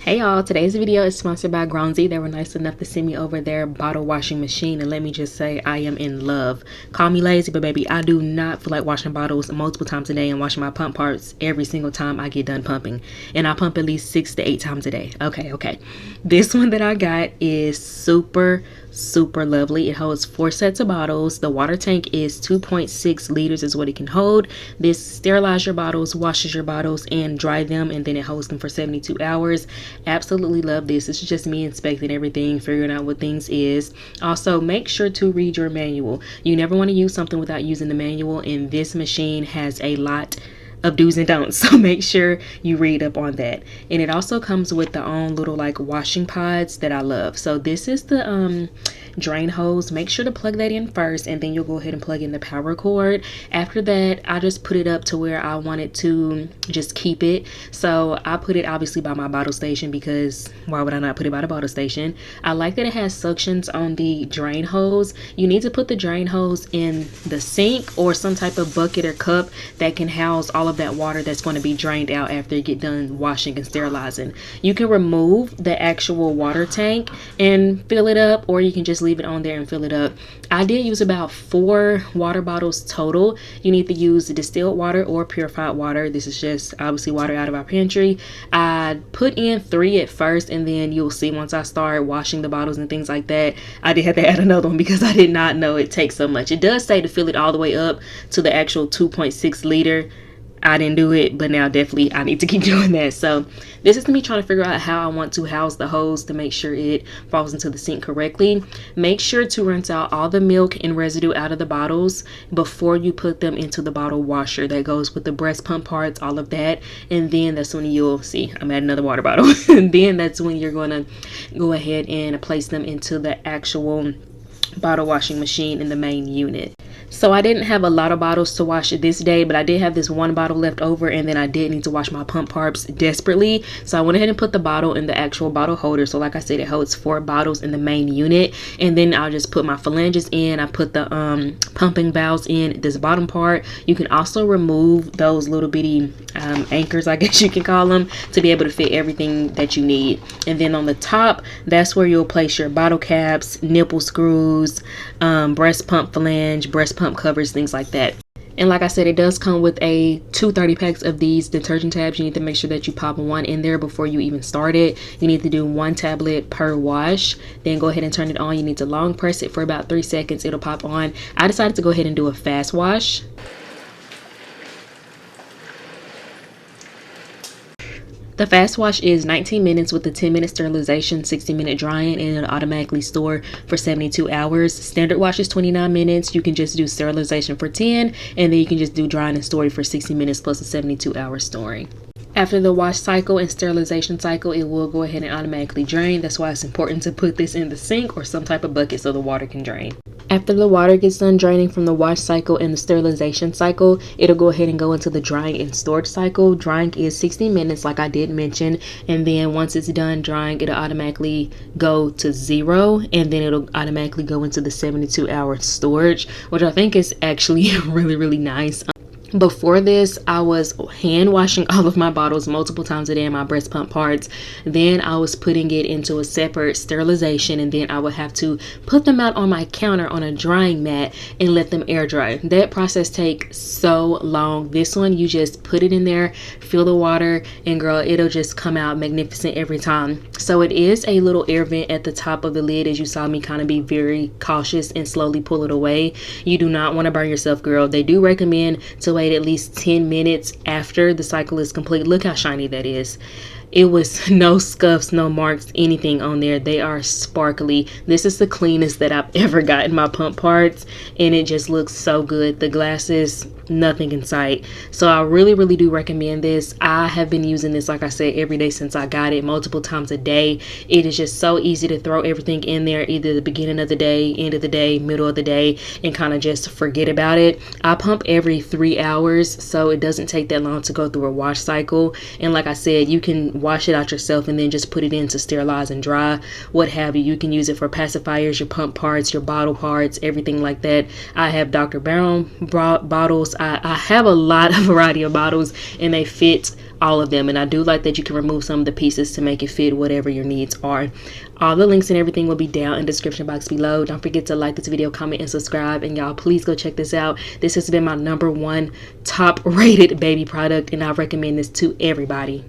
Hey y'all, today's video is sponsored by Grownsy. They were nice enough to send me over their bottle washing machine, and let me just say I am in love. Call me lazy, but baby, I do not feel like washing bottles multiple times a day and washing my pump parts every single time I get done pumping. And I pump at least 6 to 8 times a day. Okay. This one that I got is super lovely. It holds 4 sets of bottles. The water tank is 2.6 liters is what it can hold. This sterilizes your bottles, washes your bottles, and dry them, and then it holds them for 72 hours. Absolutely love this. This is just me inspecting everything, figuring out what things is. Also, make sure to read your manual. You never want to use something without using the manual, and this machine has a lot of do's and don'ts, so make sure you read up on that. And it also comes with the own little like washing pods that I love. So this is the drain hose. Make sure to plug that in first, and then you'll go ahead and plug in the power cord. After that, I just put it up to where I wanted to just keep it. So I put it obviously by my bottle station, because why would I not put it by the bottle station? I like that it has suctions on the drain hose. You need to put the drain hose in the sink or some type of bucket or cup that can house all of that water that's going to be drained out after you get done washing and sterilizing. You can remove the actual water tank and fill it up, or you can just leave it on there and fill it up. I did use about 4 water bottles total. You need to use distilled water or purified water. This is just obviously water out of our pantry. I put in 3 at first, and then you'll see once I start washing the bottles and things like that, I did have to add another one because I did not know it takes so much. It does say to fill it all the way up to the actual 2.6 liter. I didn't do it, but now definitely I need to keep doing that. So this is me trying to figure out how I want to house the hose to make sure it falls into the sink correctly. Make sure to rinse out all the milk and residue out of the bottles before you put them into the bottle washer. That goes with the breast pump parts, all of that. And then that's when you'll see, I'm at another water bottle. And then that's when you're going to go ahead and place them into the actual bottle washing machine in the main unit. So I didn't have a lot of bottles to wash this day, but I did have this 1 bottle left over, and then I did need to wash my pump parts desperately. So I went ahead and put the bottle in the actual bottle holder. So like I said, it holds 4 bottles in the main unit, and then I'll just put my phalanges in. I put the pumping valves in this bottom part. You can also remove those little bitty anchors, I guess you can call them, to be able to fit everything that you need. And then on the top, that's where you'll place your bottle caps, nipple screws, breast pump flange, breast pump covers, things like that. And like I said, it does come with a 230 packs of these detergent tabs. You need to make sure that you pop 1 in there before you even start it. You need to do 1 tablet per wash. Then go ahead and turn it on. You need to long press it for about 3 seconds. It'll pop on. I decided to go ahead and do a fast wash. The fast wash is 19 minutes with a 10-minute sterilization, 60-minute drying, and it'll automatically store for 72 hours. Standard wash is 29 minutes. You can just do sterilization for 10, and then you can just do drying and storing for 60 minutes plus a 72-hour storing. After the wash cycle and sterilization cycle, it will go ahead and automatically drain. That's why it's important to put this in the sink or some type of bucket so the water can drain. After the water gets done draining from the wash cycle and the sterilization cycle, it'll go ahead and go into the drying and storage cycle. Drying is 60 minutes like I did mention, and then once it's done drying, it'll automatically go to 0, and then it'll automatically go into the 72-hour storage, which I think is actually really nice. Before this, I was hand washing all of my bottles multiple times a day in my breast pump parts. Then I was putting it into a separate sterilization, and then I would have to put them out on my counter on a drying mat and let them air dry. That process takes so long. This one, you just put it in there, fill the water, and girl, it'll just come out magnificent every time. So it is a little air vent at the top of the lid, as you saw me kind of be very cautious and slowly pull it away. You do not want to burn yourself, girl. They do recommend to wait at least 10 minutes after the cycle is complete. Look how shiny that is. It was no scuffs, no marks, anything on there. They are sparkly. This is the cleanest that I've ever gotten my pump parts, and it just looks so good. The glasses, nothing in sight. So I really do recommend this. I have been using this, like I said, every day since I got it, multiple times a day. It is just so easy to throw everything in there, either the beginning of the day, end of the day, middle of the day, and kind of just forget about it. I pump every 3 hours, so it doesn't take that long to go through a wash cycle. And like I said, you can wash it out yourself and then just put it in to sterilize and dry, what have you. You can use it for pacifiers, your pump parts, your bottle parts, everything like that. I have Dr. Brown bottles. I have a lot of variety of bottles, and they fit all of them. And I do like that you can remove some of the pieces to make it fit whatever your needs are. All the links and everything will be down in the description box below. Don't forget to like this video, comment, and subscribe. And y'all, please go check this out. This has been my #1 top rated baby product, and I recommend this to everybody.